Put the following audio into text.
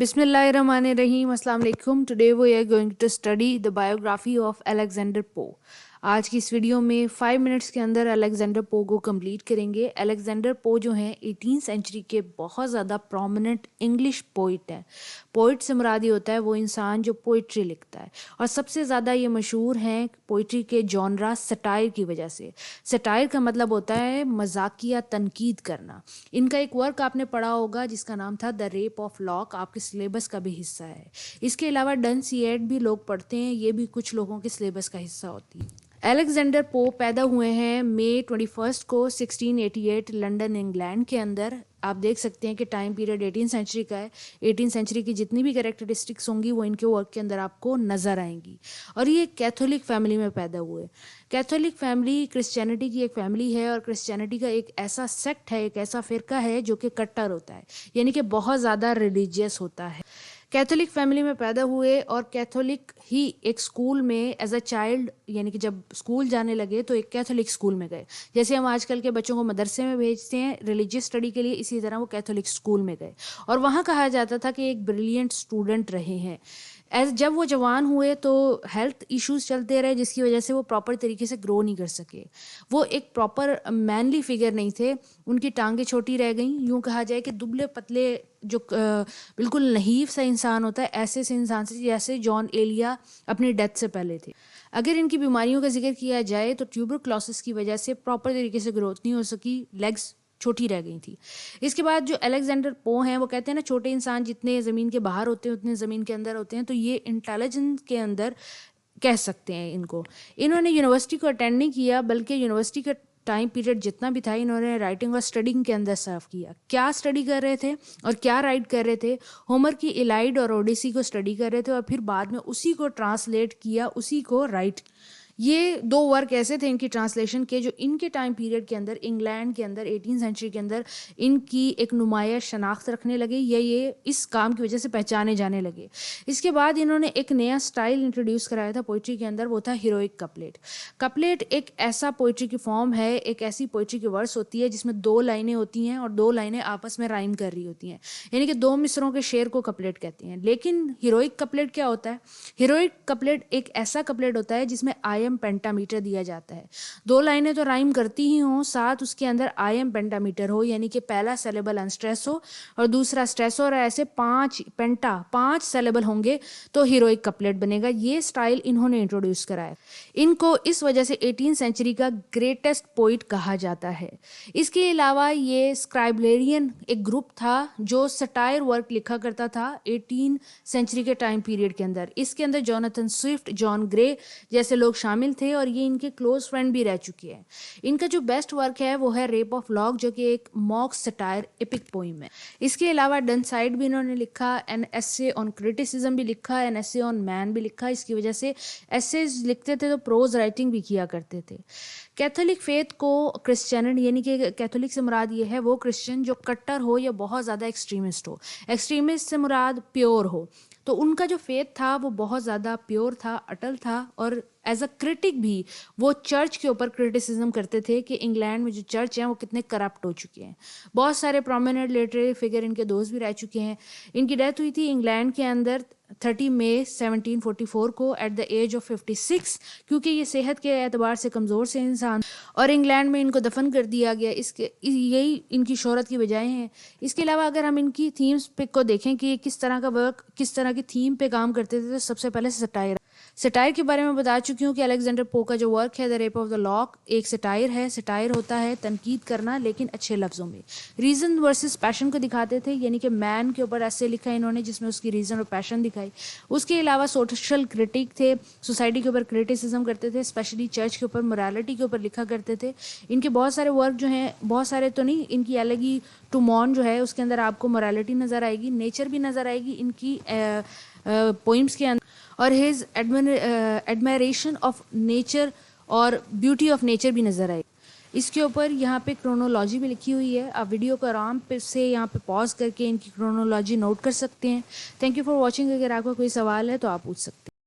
Bismillahirrahmanirrahim. Assalamu alaikum. Today we are going to study the biography of Alexander Poe. आज की इस video में 5 minutes के अंदर अलेक्जेंडर पो को कंप्लीट करेंगे. अलेक्जेंडर पो जो हैं 18th सेंचुरी के बहुत ज़्यादा प्रोमिनेंट इंग्लिश पोइट हैं. पोइट से मुराद ये होता है वो इंसान जो पोइट्री लिखता है, और सबसे ज़्यादा ये मशहूर हैं पोइट्री के जॉनरा सटायर की वजह से. सटायर का मतलब होता है मजाकिया तनकीद करना. इनका एक वर्क आपने पढ़ा होगा जिसका नाम था द रेप ऑफ लॉक, आपके सिलेबस का भी हिस्सा है. इसके अलावा डन सिएट भी लोग पढ़ते हैं, ये भी कुछ लोगों के सिलेबस का हिस्सा होती है. अलेक्जेंडर पो पैदा हुए हैं मई 21 को 1688 लंदन इंग्लैंड के अंदर. आप देख सकते हैं कि टाइम पीरियड 18th सेंचुरी का है. 18th सेंचुरी की जितनी भी कैरेक्टरिस्टिक्स होंगी वो इनके वर्क के अंदर आपको नज़र आएंगी. और ये कैथोलिक फैमिली में पैदा हुए. कैथोलिक फैमिली क्रिश्चियनिटी की एक फैमिली है, और क्रिश्चियनिटी का एक ऐसा सेक्ट है, एक ऐसा फ़िरका है जो कि कट्टर होता है, यानी कि बहुत ज़्यादा रिलीजियस होता है. कैथोलिक फैमिली में पैदा हुए और कैथोलिक ही एक स्कूल में एज अ चाइल्ड, यानी कि जब स्कूल जाने लगे तो एक कैथोलिक स्कूल में गए. जैसे हम आजकल के बच्चों को मदरसे में भेजते हैं रिलीजियस स्टडी के लिए, इसी तरह वो कैथोलिक स्कूल में गए. और वहाँ कहा जाता था कि एक ब्रिलियंट स्टूडेंट रहे हैं. जब वो जवान हुए तो हेल्थ इश्यूज चलते रहे, जिसकी वजह से वो प्रॉपर तरीके से ग्रो नहीं कर सके. वो एक प्रॉपर मैनली फिगर नहीं थे, उनकी टांगें छोटी रह गईं. यूँ कहा जाए कि दुबले पतले जो बिल्कुल नहीफ सा इंसान होता है, ऐसे से इंसान से जैसे जॉन एलिया अपनी डेथ से पहले थे. अगर इनकी बीमारियों का जिक्र किया जाए तो ट्यूबरक्लोसिस की वजह से प्रॉपर तरीके से ग्रोथ नहीं हो सकी, लेग्स छोटी रह गई थी. इसके बाद जो अलेक्जेंडर पो हैं वो कहते हैं ना, छोटे इंसान जितने ज़मीन के बाहर होते हैं उतने ज़मीन के अंदर होते हैं. तो ये इंटेलिजेंस के अंदर कह सकते हैं इनको. इन्होंने यूनिवर्सिटी को अटेंड नहीं किया, बल्कि यूनिवर्सिटी का टाइम पीरियड जितना भी था इन्होंने राइटिंग और स्टडिंग के अंदर सर्व किया. क्या स्टडी कर रहे थे और क्या राइट कर रहे थे? होमर की इलाइड और ओडिसी को स्टडी कर रहे थे, और फिर बाद में उसी को ट्रांसलेट किया, उसी को राइट. ये दो वर्क ऐसे थे इनकी ट्रांसलेशन के जो इनके टाइम पीरियड के अंदर इंग्लैंड के अंदर 18th सेंचुरी के अंदर इनकी एक नुमाया शनाख्त रखने लगे, या ये इस काम की वजह से पहचाने जाने लगे. इसके बाद इन्होंने एक नया स्टाइल इंट्रोड्यूस कराया था पोइट्री के अंदर, वो था हीरोइक कपलेट. कपलेट एक ऐसा पोइट्री की फॉर्म है, एक ऐसी पोइट्री की वर्स होती है जिसमें 2 लाइनें होती हैं और 2 लाइनें आपस में राइम कर रही होती हैं, यानी कि 2 मिसरों के शेर को कपलेट कहते हैं. लेकिन हीरोइक कपलेट क्या होता है? हीरोइक कपलेट एक ऐसा कपलेट होता है जिसमें पेंटामीटर दिया जाता है. 2 लाइनें तो राइम करती ही हों, साथ उसके अंदर आई एम पेंटामीटर हो, यानी कि पहला सेलेबल अनस्ट्रेस हो और दूसरा स्ट्रेस हो, और ऐसे 5 सेलेबल होंगे तो हीरोइक कपलेट बनेगा. ये स्टाइल इन्होंने इंट्रोड्यूस कराया. इनको इस वजह से 18th सेंचुरी का ग्रेटेस्ट पोइट कहा जाता है. इसके अलावा ये स्क्राइबलेरियन एक ग्रुप था जो सटायर वर्क लिखा करता था 18th सेंचुरी के टाइम पीरियड के अंदर. इसके अंदर जोनाथन स्विफ्ट, जॉन ग्रे जैसे लोग शामिल थे, और ये इनके क्लोज फ्रेंड भी रह चुके हैं. इनका जो बेस्ट वर्क है वो है रेप ऑफ लॉक, जो कि एक मॉक सटायर एपिक पोइम है. इसके अलावा डनसाइड भी इन्होंने लिखा, एन एसे ऑन क्रिटिसिज्म भी लिखा, एन एसे ऑन मैन भी लिखा. इसकी वजह से एसेज लिखते थे तो प्रोज राइटिंग भी किया करते थे. कैथोलिक फेथ को क्रिश्चियनिटी, यानी कि कैथोलिक से मुराद ये है वो क्रिश्चियन जो कट्टर हो या बहुत ज़्यादा एक्सट्रीमिस्ट हो. एक्सट्रीमिस्ट से मुराद प्योर हो. तो उनका जो फेथ था वो बहुत ज़्यादा प्योर था, अटल था, और एज अ क्रिटिक भी वो चर्च के ऊपर क्रिटिसिज्म करते थे कि इंग्लैंड में जो चर्च हैं वो कितने करप्ट हो चुके हैं. बहुत सारे प्रोमिनेंट लिटरेरी फिगर इनके दोस्त भी रह चुके हैं. इनकी डेथ हुई थी इंग्लैंड के अंदर 30 मई 1744 को एट द एज ऑफ 56, क्योंकि ये सेहत के एतबार से कमज़ोर से इंसान, और इंग्लैंड में इनको दफन कर दिया गया. यही इनकी शोहरत की वजह हैं. इसके अलावा अगर हम इनकी थीम्स पे को देखें कि किस तरह का वर्क किस तरह की थीम पे काम करते थे, तो सबसे पहले सटायर के बारे में बता चुकी हूँ कि अलेक्जेंडर पो का जो वर्क है the rape of the lock एक सटायर है. सटायर होता है तनकीद करना, लेकिन अच्छे लफ्ज़ों में. रीज़न वर्सेस पैशन को दिखाते थे, यानी कि मैन के ऊपर ऐसे लिखा इन्होंने जिसमें उसकी रीज़न और पैशन दिखाई. उसके अलावा सोशल क्रिटिक थे, सोसाइटी के ऊपर क्रिटिसिज्म करते थे, स्पेशली चर्च के ऊपर, मोरालिटी के ऊपर लिखा करते थे. इनके बहुत सारे वर्क जो हैं, बहुत सारे तो नहीं, इनकी एलेगी टू मॉन जो है उसके अंदर आपको मोरालिटी नज़र आएगी, नेचर भी नज़र आएगी इनकी पोइम्स के अंदर, और हिज एडमायरेशन ऑफ नेचर और ब्यूटी ऑफ नेचर भी नज़र आएगी. इसके ऊपर यहाँ पे क्रोनोलॉजी भी लिखी हुई है. आप वीडियो को आराम से यहाँ पे पॉज करके इनकी क्रोनोलॉजी नोट कर सकते हैं. Thank you for watching. अगर आपका कोई सवाल है तो आप पूछ सकते हैं.